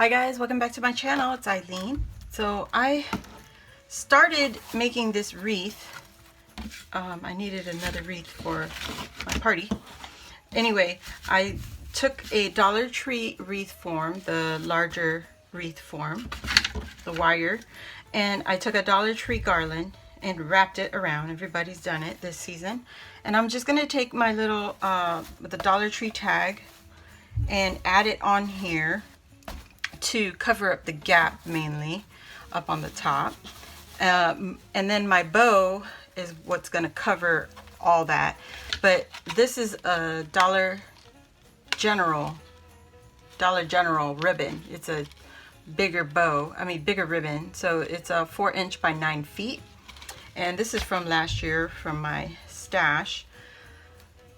Hi guys, welcome back to my channel. It's Eileen. So I started making this wreath. I needed another wreath for my party. Anyway, I took a Dollar Tree wreath form, the larger wreath form, the wire, and I took a Dollar Tree garland and wrapped it around. Everybody's done it this season. And I'm just gonna take my little the Dollar Tree tag and add it on here to cover up the gap, mainly up on the top, and then my bow is what's going to cover all that. But this is a Dollar General ribbon. It's a bigger bow, bigger ribbon, so it's a 4" by 9 feet, and this is from last year from my stash.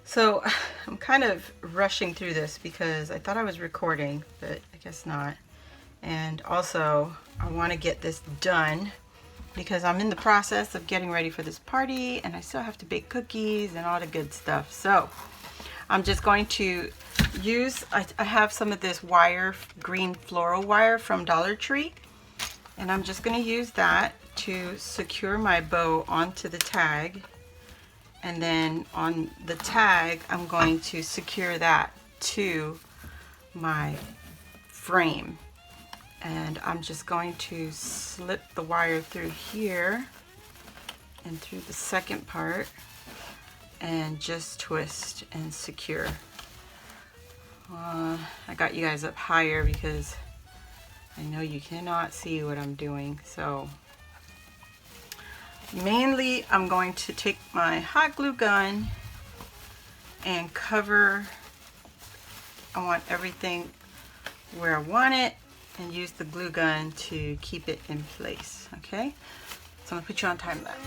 So I'm kind of rushing through this because I thought I was recording, but I guess not. And also I want to get this done because I'm in the process of getting ready for this party, and I still have to bake cookies and all the good stuff. So I'm just going to use, I have some of this wire, green floral wire from Dollar Tree, and I'm just going to use that to secure my bow onto the tag. And then on the tag, I'm going to secure that to my frame. And I'm just going to slip the wire through here and through the second part and just twist and secure. I got you guys up higher because I know you cannot see what I'm doing. So mainly I'm going to take my hot glue gun and cover, I want everything where I want it, and use the glue gun to keep it in place. Okay, so I'm gonna put you on time lapse.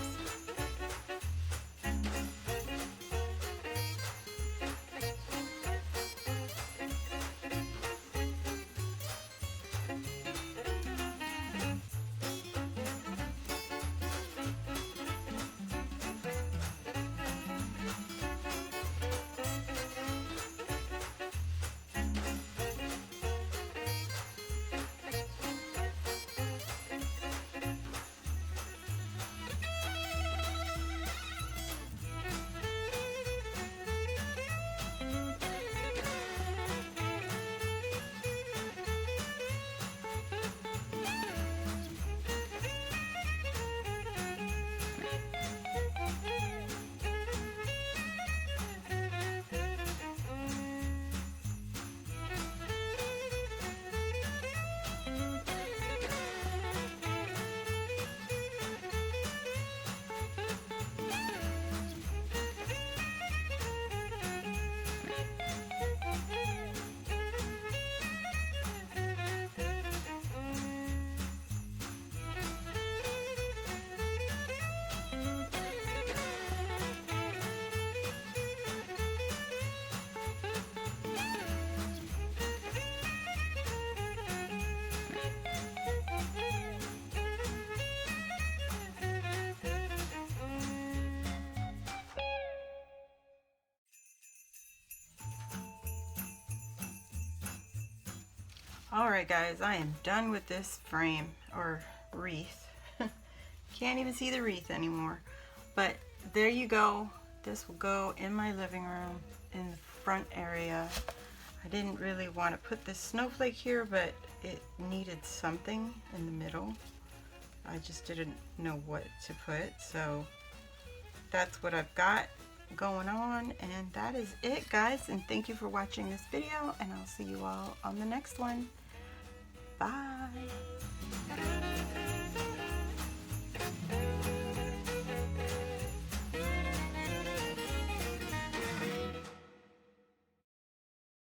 Alright guys, I am done with this frame, or wreath. Can't even see the wreath anymore. But there you go. This will go in my living room in the front area. I didn't really want to put this snowflake here, but it needed something in the middle. I just didn't know what to put, so that's what I've got going on, and that is it guys, and thank you for watching this video, and I'll see you all on the next one. Bye.